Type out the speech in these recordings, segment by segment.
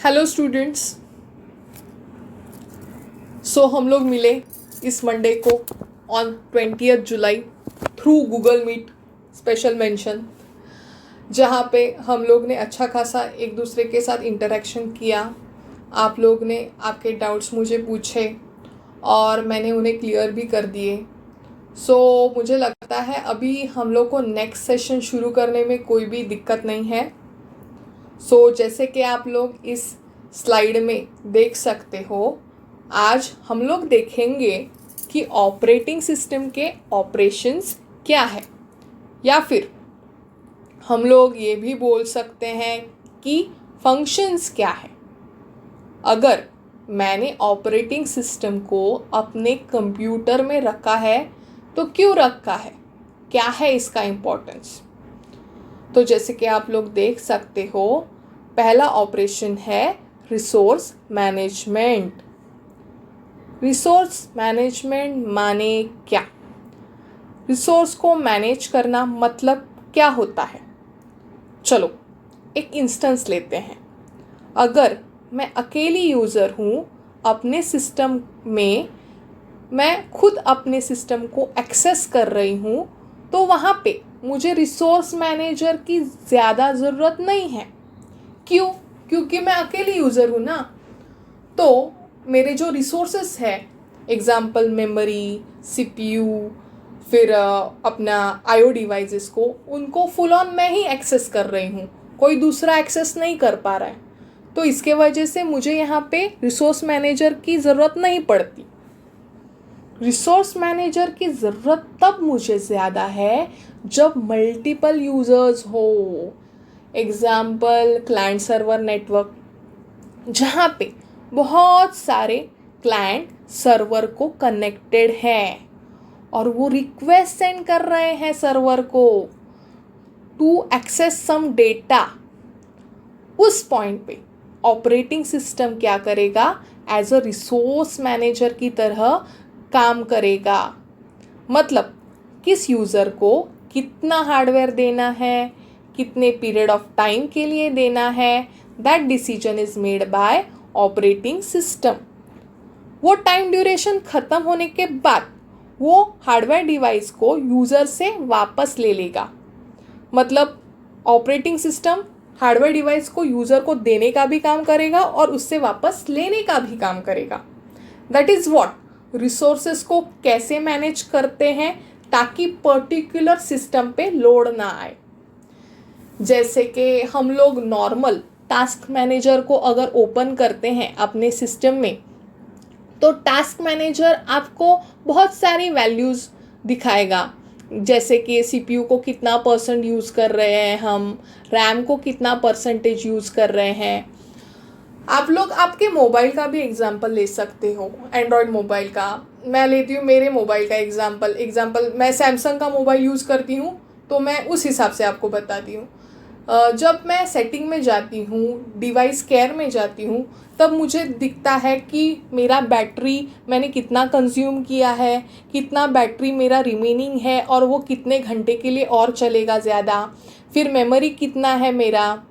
Hello students. सो हम लोग मिले इस मंडे को ऑन 20 जुलाई through Google Meet special mention, जहाँ पे हम लोग ने अच्छा खासा एक दूसरे के साथ इंटरेक्शन किया। आप लोग ने आपके डाउट्स मुझे पूछे और मैंने उन्हें क्लियर भी कर दिए। सो मुझे लगता है अभी हम लोग को नेक्स्ट सेशन शुरू करने में कोई भी दिक्कत नहीं है। जैसे कि आप लोग इस स्लाइड में देख सकते हो, आज हम लोग देखेंगे कि ऑपरेटिंग सिस्टम के ऑपरेशंस क्या है, या फिर हम लोग ये भी बोल सकते हैं कि फंक्शंस क्या है। अगर मैंने ऑपरेटिंग सिस्टम को अपने कंप्यूटर में रखा है तो क्यों रखा है, क्या है इसका इम्पोर्टेंस। तो जैसे कि आप लोग देख सकते हो, पहला ऑपरेशन है रिसोर्स मैनेजमेंट। रिसोर्स मैनेजमेंट माने क्या? रिसोर्स को मैनेज करना मतलब क्या होता है? चलो एक इंस्टेंस लेते हैं। अगर मैं अकेली यूज़र हूँ अपने सिस्टम में, मैं खुद अपने सिस्टम को एक्सेस कर रही हूँ, तो वहाँ पे मुझे रिसोर्स मैनेजर की ज़्यादा ज़रूरत नहीं है। क्यों? क्योंकि मैं अकेली यूज़र हूँ ना। तो मेरे जो रिसोर्सेस है, एग्जाम्पल मेमोरी, सीपीयू, फिर अपना आईओ डिवाइसेस को, उनको फुल ऑन मैं ही एक्सेस कर रही हूँ, कोई दूसरा एक्सेस नहीं कर पा रहा है। तो इसके वजह से मुझे यहाँ पे रिसोर्स मैनेजर की ज़रूरत नहीं पड़ती। रिसोर्स मैनेजर की ज़रूरत तब मुझे ज़्यादा है जब मल्टीपल यूज़र्स हो। एग्जाम्पल क्लाइंट सर्वर नेटवर्क, जहाँ पे बहुत सारे क्लाइंट सर्वर को कनेक्टेड हैं और वो रिक्वेस्ट सेंड कर रहे हैं सर्वर को टू एक्सेस सम डेटा। उस पॉइंट पे ऑपरेटिंग सिस्टम क्या करेगा? एज अ रिसोर्स मैनेजर की तरह काम करेगा। मतलब किस यूज़र को कितना हार्डवेयर देना है, कितने पीरियड ऑफ टाइम के लिए देना है, that decision is made by operating system. वो टाइम ड्यूरेशन ख़त्म होने के बाद वो हार्डवेयर डिवाइस को यूज़र से वापस ले लेगा। मतलब ऑपरेटिंग सिस्टम हार्डवेयर डिवाइस को यूज़र को देने का भी काम करेगा और उससे वापस लेने का भी काम करेगा। दैट इज़ व्हाट रिसोर्सेस को कैसे मैनेज करते हैं ताकि पर्टिकुलर सिस्टम पे लोड ना आए। जैसे कि हम लोग नॉर्मल टास्क मैनेजर को अगर ओपन करते हैं अपने सिस्टम में, तो टास्क मैनेजर आपको बहुत सारी वैल्यूज़ दिखाएगा। जैसे कि सीपीयू को कितना % यूज़ कर रहे हैं हम, रैम को कितना % यूज़ कर रहे हैं। आप लोग आपके मोबाइल का भी एग्जांपल ले सकते हो, एंड्रॉयड मोबाइल का। मैं लेती हूँ मेरे मोबाइल का एग्जांपल मैं सैमसंग का मोबाइल यूज़ करती हूँ, तो मैं उस हिसाब से आपको बताती हूँ। जब मैं सेटिंग में जाती हूँ, डिवाइस केयर में जाती हूँ, तब मुझे दिखता है कि मेरा बैटरी मैंने कितना कंज्यूम किया है, कितना बैटरी मेरा रिमेनिंग है और वो कितने घंटे के लिए और चलेगा ज़्यादा। फिर मेमोरी कितना है मेरा,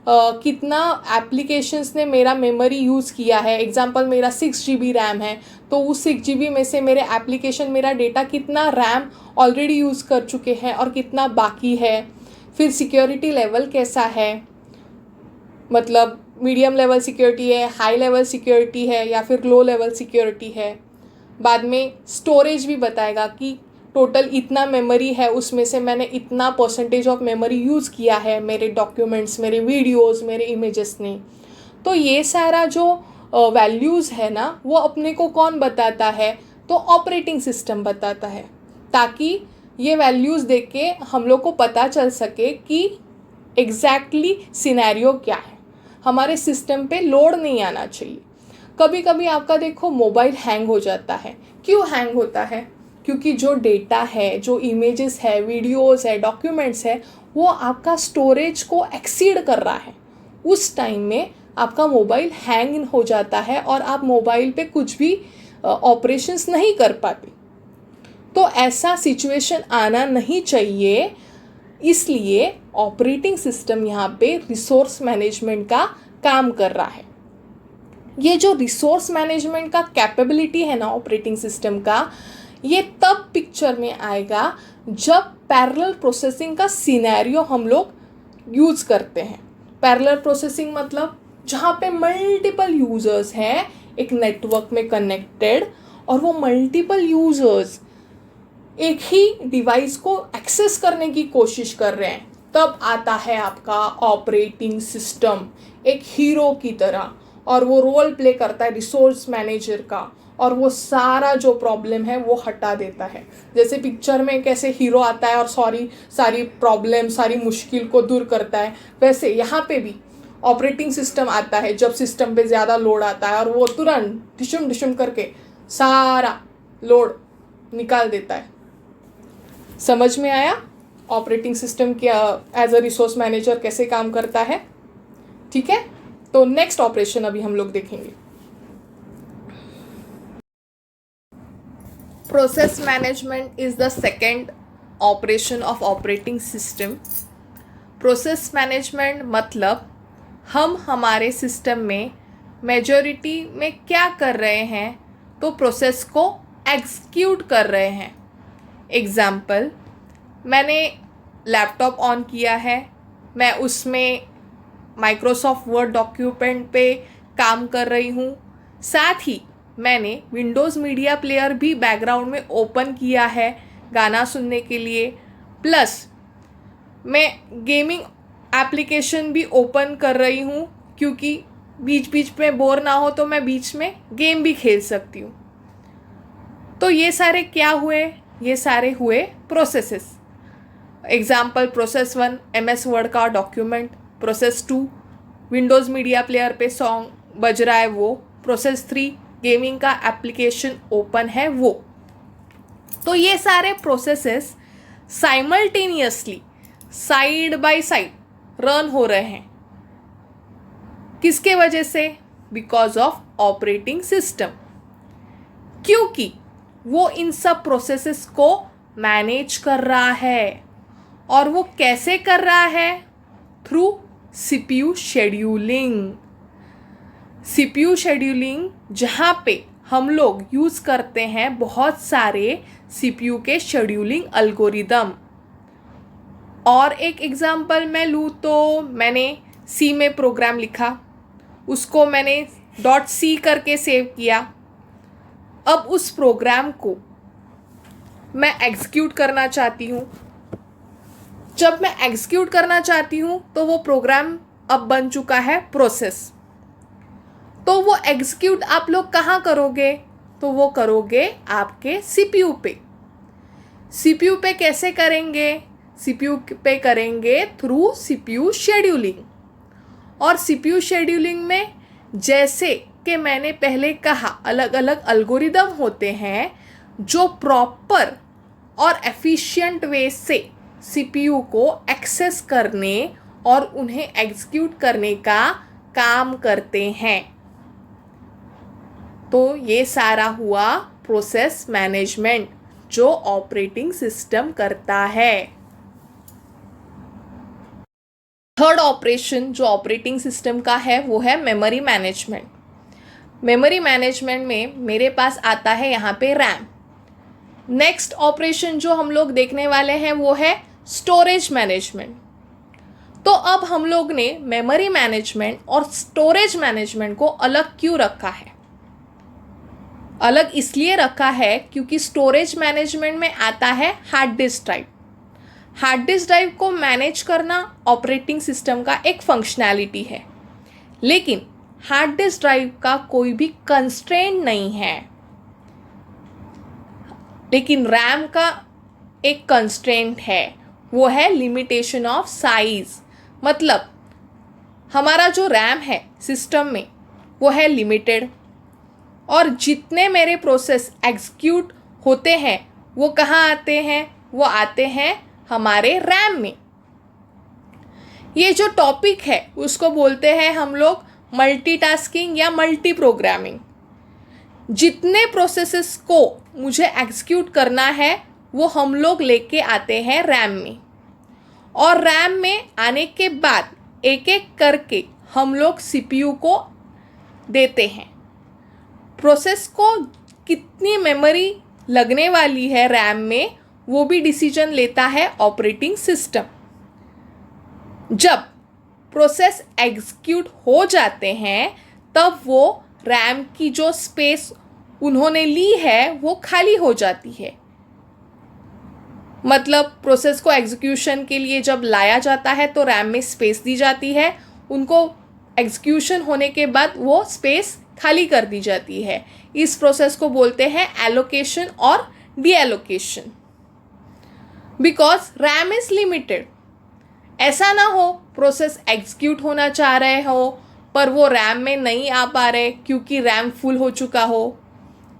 कितना एप्लीकेशंस ने मेरा मेमोरी यूज़ किया है। एग्जांपल मेरा 6 GB रैम है, तो उस 6 GB में से मेरे एप्लीकेशन, मेरा डेटा कितना रैम ऑलरेडी यूज़ कर चुके हैं और कितना बाकी है। फिर सिक्योरिटी लेवल कैसा है, मतलब मीडियम लेवल सिक्योरिटी है, हाई लेवल सिक्योरिटी है या फिर लो लेवल सिक्योरिटी है। बाद में स्टोरेज भी बताएगा कि टोटल इतना मेमोरी है, उसमें से मैंने इतना % ऑफ मेमोरी यूज़ किया है, मेरे डॉक्यूमेंट्स, मेरे वीडियोस, मेरे इमेजेस ने। तो ये सारा जो वैल्यूज़ है ना, वो अपने को कौन बताता है? तो ऑपरेटिंग सिस्टम बताता है, ताकि ये वैल्यूज़ देख के हम लोग को पता चल सके कि एग्जैक्टली सिनेरियो क्या है, हमारे सिस्टम पे लोड नहीं आना चाहिए। कभी कभी आपका देखो मोबाइल हैंग हो जाता है। क्यों हैंग होता है? क्योंकि जो डेटा है, जो इमेजेस है, वीडियोस है, डॉक्यूमेंट्स है, वो आपका स्टोरेज को एक्सीड कर रहा है। उस टाइम में आपका मोबाइल हैंग हो जाता है और आप मोबाइल पे कुछ भी ऑपरेशंस नहीं कर पाते। तो ऐसा सिचुएशन आना नहीं चाहिए, इसलिए ऑपरेटिंग सिस्टम यहाँ पे रिसोर्स मैनेजमेंट का काम कर रहा है। ये जो रिसोर्स मैनेजमेंट का कैपेबिलिटी है ना ऑपरेटिंग सिस्टम का, ये तब पिक्चर में आएगा जब पैरेलल प्रोसेसिंग का सिनेरियो हम लोग यूज़ करते हैं। पैरेलल प्रोसेसिंग मतलब जहाँ पे मल्टीपल यूज़र्स हैं एक नेटवर्क में कनेक्टेड, और वो मल्टीपल यूज़र्स एक ही डिवाइस को एक्सेस करने की कोशिश कर रहे हैं, तब आता है आपका ऑपरेटिंग सिस्टम एक हीरो की तरह, और वो रोल प्ले करता है रिसोर्स मैनेजर का, और वो सारा जो प्रॉब्लम है वो हटा देता है। जैसे पिक्चर में कैसे हीरो आता है और सारी प्रॉब्लम सारी मुश्किल को दूर करता है, वैसे यहाँ पे भी ऑपरेटिंग सिस्टम आता है जब सिस्टम पे ज़्यादा लोड आता है, और वो तुरंत डिशम डिशम करके सारा लोड निकाल देता है। समझ में आया ऑपरेटिंग सिस्टम क्या एज अ रिसोर्स मैनेजर कैसे काम करता है? ठीक है, तो नेक्स्ट ऑपरेशन अभी हम लोग देखेंगे। Process management is the second operation of operating system. Process management मतलब हम हमारे सिस्टम में मेजॉरिटी में क्या कर रहे हैं, तो प्रोसेस को एग्जीक्यूट कर रहे हैं। एग्जाम्पल, मैंने लैपटॉप ऑन किया है, मैं उसमें माइक्रोसॉफ्ट वर्ड डॉक्यूमेंट पे काम कर रही हूँ, साथ ही मैंने विंडोज़ मीडिया प्लेयर भी बैकग्राउंड में ओपन किया है गाना सुनने के लिए, प्लस मैं गेमिंग एप्लीकेशन भी ओपन कर रही हूँ क्योंकि बीच बीच में बोर ना हो तो मैं बीच में गेम भी खेल सकती हूँ। तो ये सारे क्या हुए? ये सारे हुए processes. Example, process 1 MS word का document, process 2 Windows media player पे सॉन्ग बज रहा है वो, प्रोसेस 3 गेमिंग का एप्लीकेशन ओपन है वो। तो ये सारे processes simultaneously side by side run हो रहे हैं। किसके वजह से? बिकॉज ऑफ ऑपरेटिंग सिस्टम, क्योंकि वो इन सब प्रोसेसेस को मैनेज कर रहा है। और वो कैसे कर रहा है? Through CPU scheduling. CPU scheduling जहाँ पे हम लोग यूज़ करते हैं बहुत सारे CPU के शेड्यूलिंग एल्गोरिदम। और एक एग्जांपल मैं लूँ तो मैंने C में प्रोग्राम लिखा, उसको मैंने .c करके सेव किया। अब उस प्रोग्राम को मैं एग्जीक्यूट करना चाहती हूँ। जब मैं एग्जीक्यूट करना चाहती हूँ तो वो प्रोग्राम अब बन चुका है प्रोसेस। तो वो एग्जीक्यूट आप लोग कहाँ करोगे? तो वो करोगे आपके CPU पे। CPU पे कैसे करेंगे? CPU पे करेंगे थ्रू CPU शेड्यूलिंग। और CPU शेड्यूलिंग में जैसे कि मैंने पहले कहा, अलग अलग एल्गोरिदम होते हैं जो प्रॉपर और एफिशिएंट वे से CPU को एक्सेस करने और उन्हें एग्जीक्यूट करने का काम करते हैं। तो ये सारा हुआ प्रोसेस मैनेजमेंट जो ऑपरेटिंग सिस्टम करता है। थर्ड ऑपरेशन जो ऑपरेटिंग सिस्टम का है वो है मेमोरी मैनेजमेंट। मेमोरी मैनेजमेंट में मेरे पास आता है यहाँ पे रैम। नेक्स्ट ऑपरेशन जो हम लोग देखने वाले हैं वो है स्टोरेज मैनेजमेंट। तो अब हम लोग ने मेमोरी मैनेजमेंट और स्टोरेज मैनेजमेंट को अलग क्यों रखा है? अलग इसलिए रखा है क्योंकि स्टोरेज मैनेजमेंट में आता है hard disk drive. Hard disk drive को मैनेज करना ऑपरेटिंग सिस्टम का एक फंक्शनैलिटी है, लेकिन हार्ड डिस्क ड्राइव का कोई भी कंस्ट्रेंट नहीं है। लेकिन रैम का एक कंस्ट्रेंट है, वो है लिमिटेशन ऑफ साइज। मतलब हमारा जो रैम है सिस्टम में वो है लिमिटेड, और जितने मेरे प्रोसेस एग्जीक्यूट होते हैं वो कहाँ आते हैं? वो आते हैं हमारे रैम में। ये जो टॉपिक है उसको बोलते हैं हम लोग मल्टीटास्किंग या मल्टी प्रोग्रामिंग। जितने प्रोसेसेस को मुझे एग्जीक्यूट करना है वो हम लोग लेके आते हैं रैम में, और रैम में आने के बाद एक एक करके हम लोग CPU को देते हैं। प्रोसेस को कितनी मेमोरी लगने वाली है रैम में, वो भी डिसीजन लेता है ऑपरेटिंग सिस्टम। जब प्रोसेस एग्जीक्यूट हो जाते हैं तब वो रैम की जो स्पेस उन्होंने ली है वो खाली हो जाती है। मतलब प्रोसेस को एग्जीक्यूशन के लिए जब लाया जाता है तो रैम में स्पेस दी जाती है, उनको एग्जीक्यूशन होने के बाद वो स्पेस खाली कर दी जाती है। इस प्रोसेस को बोलते हैं एलोकेशन और डीएलोकेशन। बिकॉज रैम इज लिमिटेड, ऐसा ना हो प्रोसेस एग्जीक्यूट होना चाह रहे हो पर वो रैम में नहीं आ पा रहे क्योंकि रैम फुल हो चुका हो,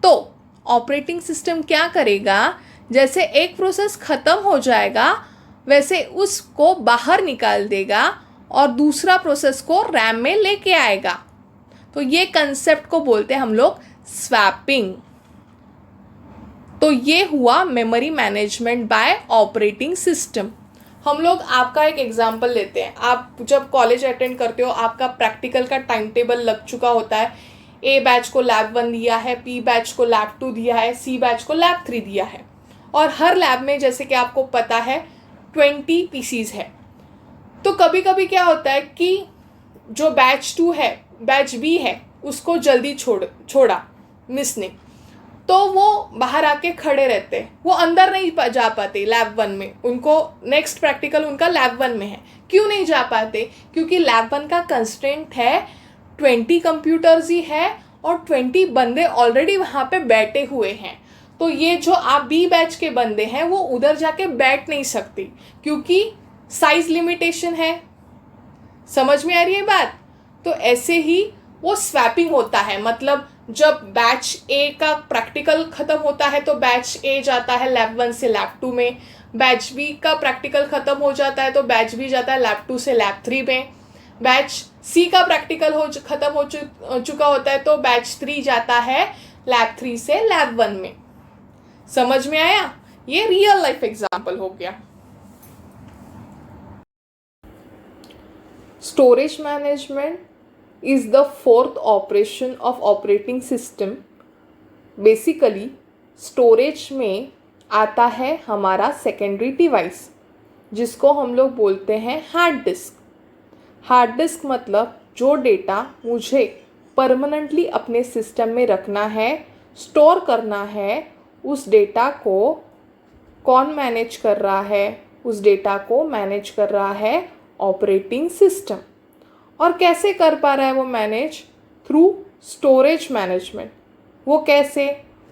तो ऑपरेटिंग सिस्टम क्या करेगा, जैसे एक प्रोसेस ख़त्म हो जाएगा वैसे उसको बाहर निकाल देगा और दूसरा प्रोसेस को रैम में लेके आएगा। तो ये कंसेप्ट को बोलते हैं हम लोग स्वैपिंग। तो ये हुआ memory management by operating system. हम लोग आपका एक एग्जांपल लेते हैं। आप जब कॉलेज अटेंड करते हो, आपका प्रैक्टिकल का टाइम टेबल लग चुका होता है। ए बैच को लैब 1 दिया है, पी बैच को लैब 2 दिया है, सी बैच को लैब 3 दिया है। और हर लैब में जैसे कि आपको पता है 20 पीसीज है। तो कभी कभी क्या होता है कि जो बैच 2 है, बैच बी है, उसको जल्दी छोड़ा मिस ने, तो वो बाहर आके खड़े रहते, वो अंदर नहीं जा पाते लैब 1 में। उनको नेक्स्ट प्रैक्टिकल उनका लैब 1 में है। क्यों नहीं जा पाते? क्योंकि लैब 1 का कंस्ट्रेंट है 20 कंप्यूटर्स ही है और 20 बंदे ऑलरेडी वहाँ पे बैठे हुए हैं। तो ये जो आप बी बैच के बंदे हैं वो उधर जाके बैठ नहीं सकते क्योंकि साइज लिमिटेशन है। समझ में आ रही है बात? तो ऐसे ही वो स्वैपिंग होता है। मतलब जब बैच ए का प्रैक्टिकल ख़त्म होता है तो बैच ए जाता है लैब 1 से लैब 2 में, बैच बी का प्रैक्टिकल ख़त्म हो जाता है तो बैच बी जाता है लैब 2 से लैब 3 में, बैच सी का प्रैक्टिकल ख़त्म हो चुका होता है तो बैच 3 जाता है लैब 3 से लैब 1 में। समझ में आया? ये रियल लाइफ एग्जाम्पल हो गया। Storage management is the fourth operation of operating system. Basically storage में आता है हमारा सेकेंडरी डिवाइस जिसको हम लोग बोलते हैं हार्ड डिस्क। हार्ड डिस्क मतलब जो डेटा मुझे परमानेंटली अपने सिस्टम में रखना है, स्टोर करना है, उस डेटा को कौन मैनेज कर रहा है? उस डेटा को मैनेज कर रहा है ऑपरेटिंग सिस्टम। और कैसे कर पा रहा है वो मैनेज? Through storage management. वो कैसे?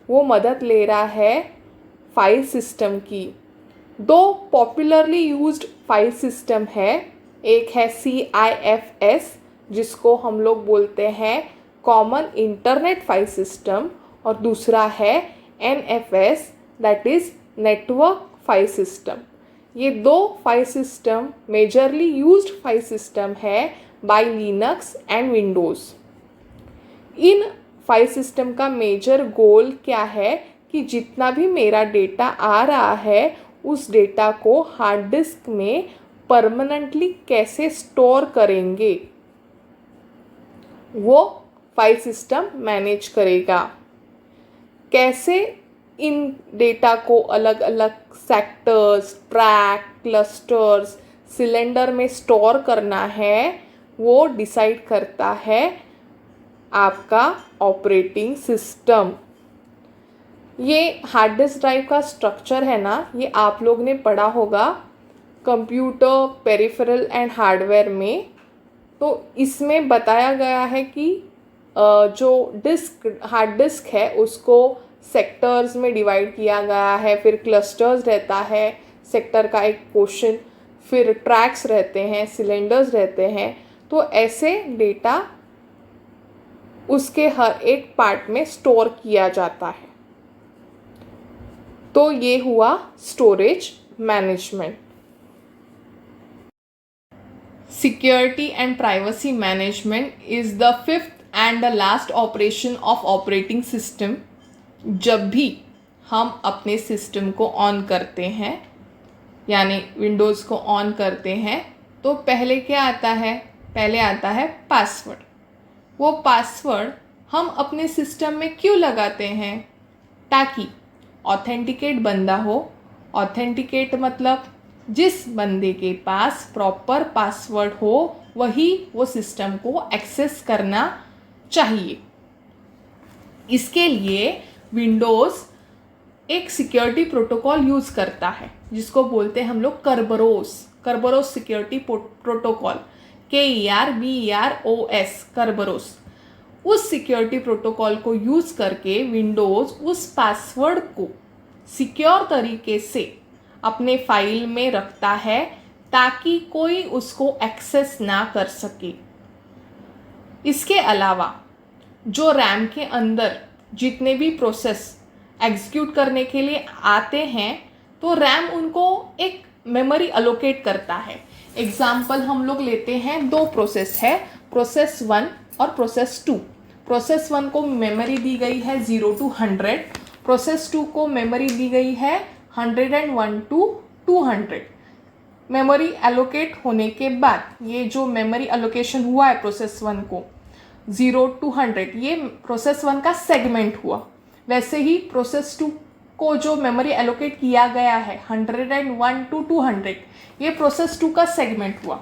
वो मदद ले रहा है फाइल सिस्टम की। 2 पॉपुलरली यूज्ड फाइल सिस्टम है। एक है CIFS जिसको हम लोग बोलते हैं कॉमन इंटरनेट फाइल सिस्टम, और दूसरा है NFS that is network file system. ये 2 file system majorly used file system है बाय लिनक्स एंड विंडोज़। इन फाइल सिस्टम का मेजर गोल क्या है कि जितना भी मेरा डेटा आ रहा है उस डेटा को हार्ड डिस्क में परमानेंटली कैसे स्टोर करेंगे, वो फाइल सिस्टम मैनेज करेगा। कैसे इन डेटा को अलग अलग सेक्टर्स, ट्रैक, क्लस्टर्स, सिलेंडर में स्टोर करना है, वो डिसाइड करता है आपका ऑपरेटिंग सिस्टम। ये हार्ड डिस्क ड्राइव का स्ट्रक्चर है ना, ये आप लोग ने पढ़ा होगा कंप्यूटर पेरिफेरल एंड हार्डवेयर में। तो इसमें बताया गया है कि जो हार्ड डिस्क है उसको सेक्टर्स में डिवाइड किया गया है, फिर क्लस्टर्स रहता है, सेक्टर का एक पोर्शन, फिर ट्रैक्स रहते हैं, सिलेंडर्स रहते हैं। तो ऐसे डेटा उसके हर एक पार्ट में स्टोर किया जाता है। तो ये हुआ storage management. Security and privacy management is the 5th and the last operation of operating system. जब भी हम अपने सिस्टम को ऑन करते हैं यानी विंडोज़ को ऑन करते हैं तो पहले क्या आता है? पहले आता है पासवर्ड। वो पासवर्ड हम अपने सिस्टम में क्यों लगाते हैं? ताकि ऑथेंटिकेट बंदा हो। ऑथेंटिकेट मतलब जिस बंदे के पास प्रॉपर पासवर्ड हो वही वो सिस्टम को एक्सेस करना चाहिए। इसके लिए विंडोज़ एक सिक्योरिटी प्रोटोकॉल यूज़ करता है जिसको बोलते हैं हम लोग करबरोस सिक्योरिटी प्रोटोकॉल, KERBEROS, करबरोस। उस सिक्योरिटी प्रोटोकॉल को यूज़ करके विंडोज़ उस पासवर्ड को सिक्योर तरीके से अपने फाइल में रखता है ताकि कोई उसको एक्सेस ना कर सके। इसके अलावा जो रैम के अंदर जितने भी प्रोसेस एग्जीक्यूट करने के लिए आते हैं तो रैम उनको एक मेमोरी अलोकेट करता है। एग्जाम्पल हम लोग लेते हैं, दो प्रोसेस है, प्रोसेस 1 और प्रोसेस 2। प्रोसेस 1 को मेमोरी दी गई है 0 to 100, प्रोसेस 2 को मेमोरी दी गई है 101 to 200। मेमोरी एलोकेट होने के बाद ये जो मेमोरी एलोकेशन हुआ है प्रोसेस 1 को 0 to 100, ये प्रोसेस 1 का सेगमेंट हुआ। वैसे ही प्रोसेस 2 को जो मेमोरी एलोकेट किया गया है 101 to 200, ये प्रोसेस 2 का सेगमेंट हुआ।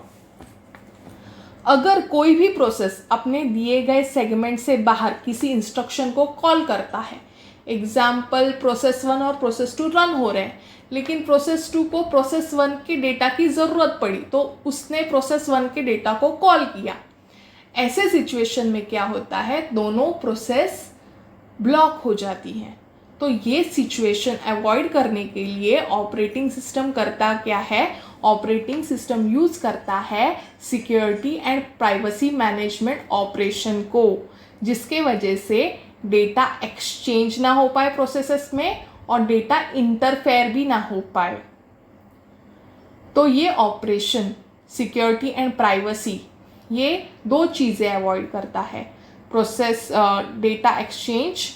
अगर कोई भी प्रोसेस अपने दिए गए सेगमेंट से बाहर किसी इंस्ट्रक्शन को कॉल करता है, एग्जाम्पल प्रोसेस 1 और प्रोसेस 2 रन हो रहे हैं लेकिन प्रोसेस 2 को प्रोसेस 1 के डेटा की ज़रूरत पड़ी तो उसने प्रोसेस 1 के डेटा को कॉल किया। ऐसे सिचुएशन में क्या होता है, दोनों प्रोसेस ब्लॉक हो जाती हैं। तो ये सिचुएशन अवॉइड करने के लिए ऑपरेटिंग सिस्टम करता क्या है, ऑपरेटिंग सिस्टम यूज़ करता है security and privacy management operation को, जिसके वजह से डेटा एक्सचेंज ना हो पाए प्रोसेसेस में और डेटा इंटरफेयर भी ना हो पाए। तो ये ऑपरेशन सिक्योरिटी एंड प्राइवेसी, ये दो चीज़ें अवॉइड करता है। डेटा एक्सचेंज,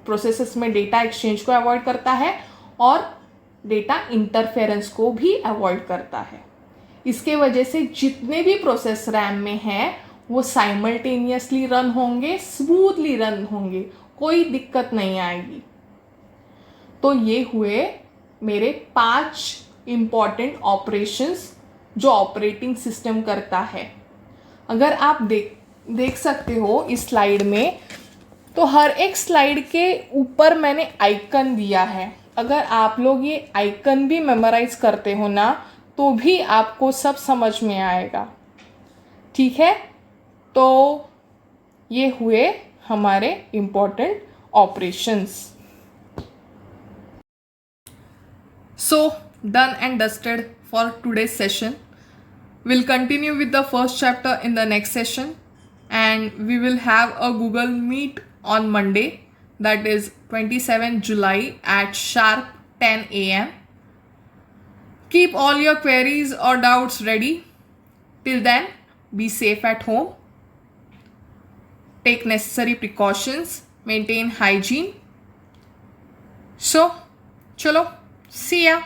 प्रोसेसेस में डेटा एक्सचेंज को अवॉइड करता है और डेटा इंटरफेरेंस को भी अवॉइड करता है। इसके वजह से जितने भी प्रोसेस रैम में हैं वो साइमल्टेनियसली रन होंगे, स्मूथली रन होंगे, कोई दिक्कत नहीं आएगी। तो ये हुए मेरे 5 इम्पॉर्टेंट ऑपरेशंस जो ऑपरेटिंग सिस्टम करता है। अगर आप देख सकते हो इस स्लाइड में, तो हर एक स्लाइड के ऊपर मैंने आइकन दिया है। अगर आप लोग ये आइकन भी मेमोराइज करते हो ना तो भी आपको सब समझ में आएगा। ठीक है, तो ये हुए हमारे important operations. So done and dusted for today's session. We'll continue with the first chapter in the next session and we will have a Google Meet on Monday, that is 27 July at sharp 10 a.m. Keep all your queries or doubts ready. Till then, be safe at home. Take necessary precautions. Maintain hygiene. So, chalo, see ya.